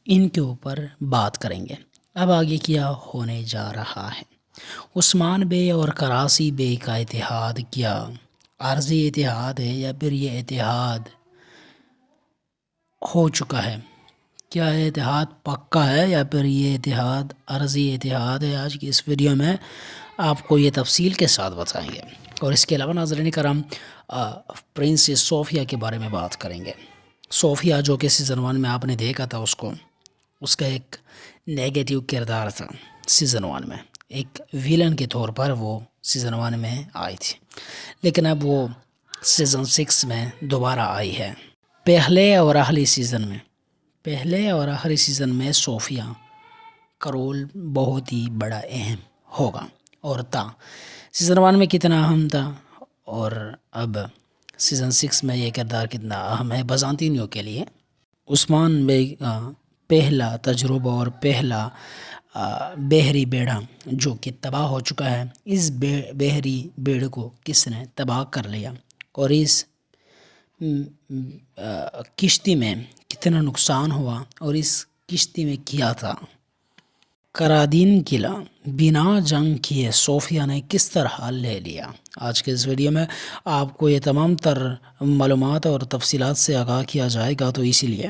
ان کے اوپر بات کریں گے۔ اب آگے کیا ہونے جا رہا ہے؟ عثمان بے اور کراسی بے کا اتحاد کیا عارضی اتحاد ہے یا پھر یہ اتحاد ہو چکا ہے؟ کیا یہ اتحاد پکا ہے یا پھر یہ اتحاد عارضی اتحاد ہے؟ آج کی اس ویڈیو میں آپ کو یہ تفصیل کے ساتھ بتائیں گے، اور اس کے علاوہ ناظرین کرام پرنسس صوفیہ کے بارے میں بات کریں گے۔ صوفیہ جو کہ سیزن 1 میں آپ نے دیکھا تھا، اس کا ایک نیگیٹو کردار تھا سیزن 1 میں، ایک ویلن کے طور پر وہ سیزن 1 میں آئی تھی، لیکن اب وہ سیزن 6 میں دوبارہ آئی ہے۔ پہلے اور آخری سیزن میں صوفیہ کا رول بہت ہی بڑا اہم ہوگا اور تھا۔ سیزن 1 میں کتنا اہم تھا اور اب سیزن 6 میں یہ کردار کتنا اہم ہے بازانطینیوں کے لیے۔ عثمان بے کا پہلا تجربہ اور پہلا بحری بیڑا جو کہ تباہ ہو چکا ہے، اس بحری بیڑے کو کس نے تباہ کر لیا اور اس کشتی میں کتنا نقصان ہوا اور اس کشتی میں کیا تھا؟ کرادین قلعہ بنا جنگ کیے صوفیہ نے کس طرح لے لیا؟ آج کے اس ویڈیو میں آپ کو یہ تمام تر معلومات اور تفصیلات سے آگاہ کیا جائے گا، تو اسی لیے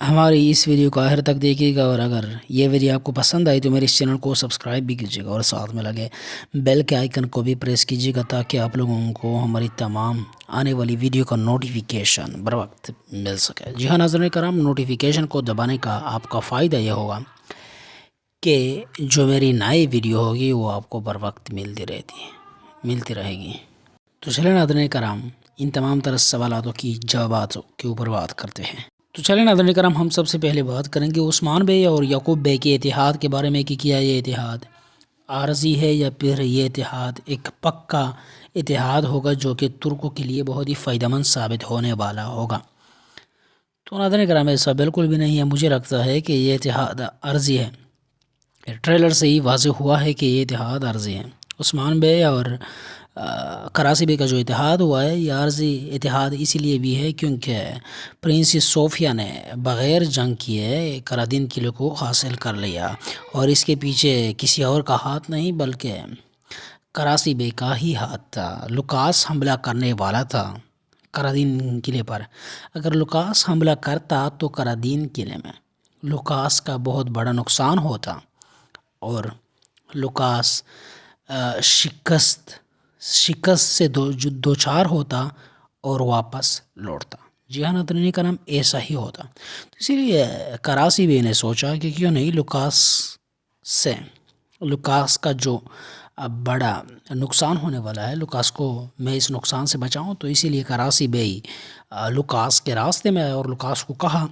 ہماری اس ویڈیو کو آخر تک دیکھیے گا، اور اگر یہ ویڈیو آپ کو پسند آئی تو میرے اس چینل کو سبسکرائب بھی کیجیے گا اور ساتھ میں لگے بیل کے آئیکن کو بھی پریس کیجیے گا تاکہ آپ لوگوں کو ہماری تمام آنے والی ویڈیو کا نوٹیفیکیشن بر وقت مل سکے۔ جی ہاں ناظرین کرام، نوٹیفیکیشن کو دبانے کا آپ کا فائدہ یہ ہوگا کہ جو میری نئی ویڈیو ہوگی وہ آپ کو بر وقت ملتی رہے گی۔ تو چلیں ناظرین کرام، ان تمام طرح سوالاتوں کی جوابات کے اوپر بات کرتے ہیں۔ تو چلیں ناظرین کرام، ہم سب سے پہلے بات کریں گے عثمان بے اور یعقوب بے کے اتحاد کے بارے میں کہ کیا یہ اتحاد عارضی ہے یا پھر یہ اتحاد ایک پکا اتحاد ہوگا جو کہ ترکوں کے لیے بہت ہی فائدہ مند ثابت ہونے والا ہوگا۔ تو ناظرین کرام، ایسا بالکل بھی نہیں ہے، مجھے لگتا ہے کہ یہ اتحاد عارضی ہے۔ ٹریلر سے ہی واضح ہوا ہے کہ یہ اتحاد عارضی ہے۔ عثمان بے اور کراسی بے کا جو اتحاد ہوا ہے یہ عارضی اتحاد اسی لیے بھی ہے کیونکہ پرنسس صوفیہ نے بغیر جنگ کیے کرادین قلعے کو حاصل کر لیا، اور اس کے پیچھے کسی اور کا ہاتھ نہیں بلکہ کراسی بے کا ہی ہاتھ تھا۔ لوکاس حملہ کرنے والا تھا کرادین قلعے پر۔ اگر لوکاس حملہ کرتا تو کرادین قلعے میں لوکاس کا بہت بڑا نقصان ہوتا اور لوکاس شکست سے دوچار ہوتا اور واپس لوٹتا۔ جی ہاں ناظرین کرام، ایسا ہی ہوتا۔ تو اسی لیے کراسی بے نے سوچا کہ کیوں نہیں لوکاس کا جو بڑا نقصان ہونے والا ہے، لوکاس کو میں اس نقصان سے بچاؤں، تو اسی لیے کراسی بے لوکاس کے راستے میں آیا اور لوکاس کو کہا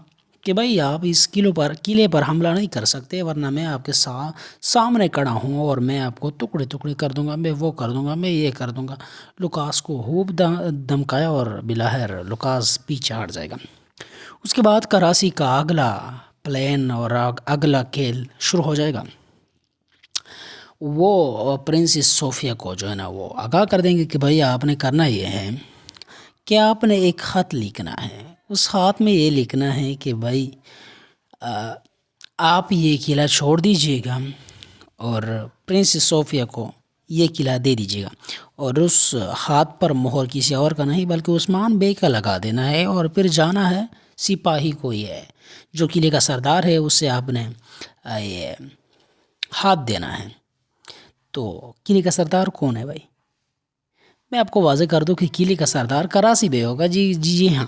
کہ بھائی آپ اس قلعے پر حملہ نہیں کر سکتے، ورنہ میں آپ کے سامنے کھڑا ہوں اور میں آپ کو ٹکڑے ٹکڑے کر دوں گا، میں وہ کر دوں گا، میں یہ کر دوں گا۔ لوکاس کو خوب دمکایا اور بلاخر لوکاس پیچھے ہٹ جائے گا۔ اس کے بعد کراسی کا اگلا پلان اور اگلا کھیل شروع ہو جائے گا۔ وہ پرنسس صوفیہ کو جو ہے نا وہ آگاہ کر دیں گے کہ بھائی آپ نے کرنا یہ ہے کہ آپ نے ایک خط لکھنا ہے۔ اس خط میں یہ لکھنا ہے کہ بھائی آپ یہ قلعہ چھوڑ دیجیے گا اور پرنسس صوفیہ کو یہ قلعہ دے دیجیے گا، اور اس خط پر مہر کسی اور کا نہیں بلکہ عثمان بے کا لگا دینا ہے، اور پھر جانا ہے سپاہی کو، یہ جو قلعے کا سردار ہے اس سے آپ نے یہ ہاتھ دینا ہے۔ تو قلعے کا سردار کون ہے بھائی؟ میں آپ کو واضح کر دوں کہ قلعے کا سردار کراسی بے ہوگا۔ جی ہاں،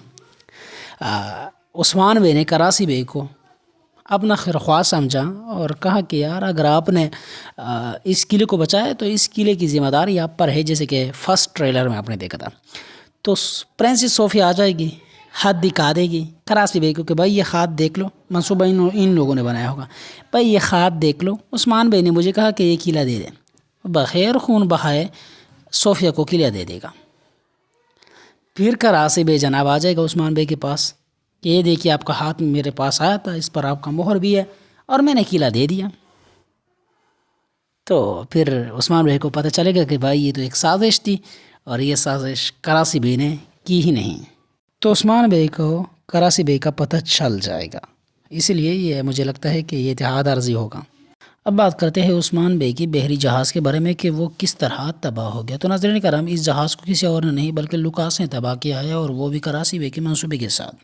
عثمان بے نے کراسی بے کو اپنا خیرخواہ سمجھا اور کہا کہ یار اگر آپ نے اس قلعے کو بچایا تو اس قلعے کی ذمہ داری آپ پر ہے، جیسے کہ فرسٹ ٹریلر میں آپ نے دیکھا تھا۔ تو پرنسس صوفیہ آ جائے گی، ہاتھ دکھا دے گی کراسی بے کو کہ بھائی یہ ہاتھ دیکھ لو، منصوبہ ان لوگوں نے بنایا ہوگا، بھائی یہ ہاتھ دیکھ لو، عثمان بے نے مجھے کہا کہ یہ قلعہ دے دیں، بغیر خون بہائے صوفیہ کو قلعہ دے دے گا۔ پھر کراسی بے جناب آ جائے گا عثمان بے کے پاس کہ یہ دیکھیے آپ کا ہاتھ میرے پاس آیا تھا، اس پر آپ کا مہر بھی ہے اور میں نے قلعہ دے دیا۔ تو پھر عثمان بے کو پتہ چلے گا کہ بھائی یہ تو ایک سازش تھی اور یہ سازش کراسی بے نے کی ہی نہیں۔ تو عثمان بے کو کراسی بے کا پتہ چل جائے گا اسی لیے یہ مجھے لگتا ہے کہ یہ اتحاد عرضی ہوگا۔ اب بات کرتے ہیں عثمان بے کی بحری جہاز کے بارے میں کہ وہ کس طرح تباہ ہو گیا۔ تو ناظرین کرام، اس جہاز کو کسی اور نے نہیں بلکہ لوکاس نے تباہ کیا ہے، اور وہ بھی کراسی بے کے منصوبے کے ساتھ۔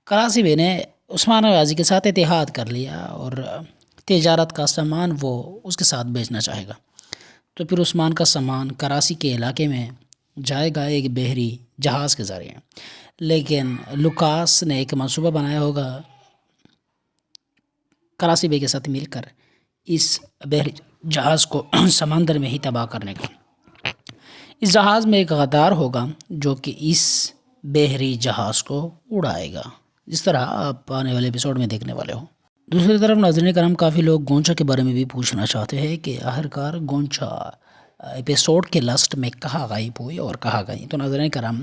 کراسی بے نے عثمان غازی کے ساتھ اتحاد کر لیا اور تجارت کا سامان وہ اس کے ساتھ بیچنا چاہے گا، تو پھر عثمان کا سامان کراسی کے علاقے میں جائے گا ایک بحری جہاز کے ذریعے، لیکن لوکاس نے ایک منصوبہ بنایا ہوگا کراسی بے کے ساتھ مل کر اس بحری جہاز کو سمندر میں ہی تباہ کرنے کا۔ اس جہاز میں ایک غدار ہوگا جو کہ اس بحری جہاز کو اڑائے گا، جس طرح آپ آنے والے ایپیسوڈ میں دیکھنے والے ہو۔ دوسری طرف ناظرین کرام، کافی لوگ گونچا کے بارے میں بھی پوچھنا چاہتے ہیں کہ آخرکار گونچا ایپیسوڈ کے لاسٹ میں کہاں غائب ہوئی اور کہاں گئی۔ تو ناظرین کرام،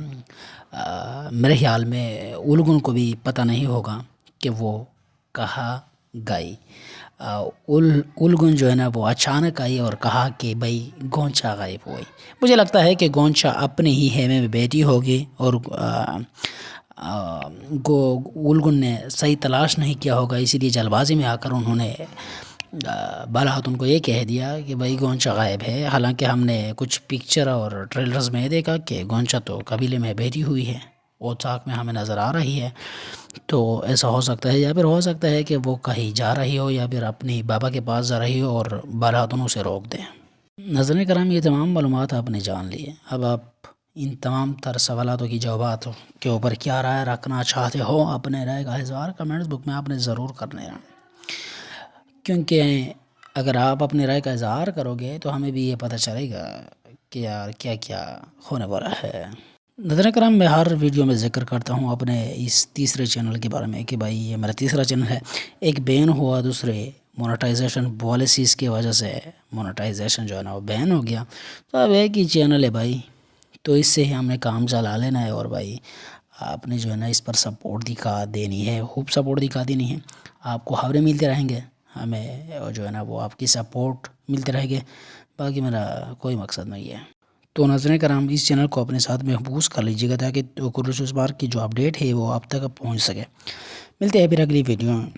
میرے خیال میں اولگن کو بھی پتہ نہیں ہوگا کہ وہ کہاں گئی۔ اولگن جو ہے نا وہ اچانک آئی اور کہا کہ بھائی گونچا غائب ہوئی۔ مجھے لگتا ہے کہ گونچا اپنے ہی خیمے میں بیٹھی ہوگی اور اولگن نے صحیح تلاش نہیں کیا ہوگا، اسی لیے جلد بازی میں آ کر انہوں نے بالحق ان کو یہ کہہ دیا کہ بھائی گونچا غائب ہے۔ حالانکہ ہم نے کچھ پکچر اور ٹریلرز میں دیکھا کہ گونچا تو قبیلے میں بیٹھی ہوئی ہے، اوتاک میں ہمیں نظر آ رہی ہے۔ تو ایسا ہو سکتا ہے، یا پھر ہو سکتا ہے کہ وہ کہیں جا رہی ہو یا پھر اپنی بابا کے پاس جا رہی ہو اور بالحق انہوں سے روک دیں۔ ناظرین کرام، یہ تمام معلومات آپ نے جان لی ہیں۔ اب آپ ان تمام تر سوالاتوں کی جوابات کے اوپر کیا رائے رکھنا چاہتے ہو، اپنے رائے کا اظہار کمنٹس بک میں آپ نے ضرور کرنا ہے، کیونکہ اگر آپ اپنے رائے کا اظہار کرو گے تو ہمیں بھی یہ پتہ چلے گا کہ یار کیا کیا ہونے والا ہے۔ ناظرین کرام، میں ہر ویڈیو میں ذکر کرتا ہوں اپنے اس تیسرے چینل کے بارے میں کہ بھائی یہ میرا تیسرا چینل ہے۔ ایک بین ہوا، دوسرے مونیٹائزیشن پالیسیز کی وجہ سے مونیٹائزیشن جو ہے نا وہ بین ہو گیا، تو اب ایک ہی چینل ہے بھائی، تو اس سے ہی ہم نے کام چلا لینا ہے۔ اور بھائی آپ نے جو ہے نا اس پر سپورٹ دکھا دینی ہے، خوب سپورٹ دکھا دینی ہے۔ آپ کو خبریں ملتے رہیں گے، ہمیں جو ہے نا وہ آپ کی سپورٹ ملتے رہے گے، باقی میرا کوئی مقصد نہیں ہے۔ تو ناظرین کرام، اس چینل کو اپنے ساتھ محفوظ کر لیجیے گا تاکہ قدرت اس بار کی جو اپڈیٹ ہے وہ آپ تک پہنچ سکے۔ ملتے ہیں پھر اگلی ویڈیو میں۔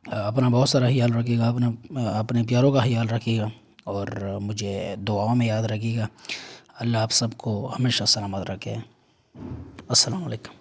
اپنا بہت سارا خیال رکھیے گا، اپنے پیاروں کا خیال رکھیے گا، اور مجھے دعاؤں میں یاد رکھیے گا۔ اللہ آپ سب کو ہمیشہ سلامت رکھے۔ السلام علیکم۔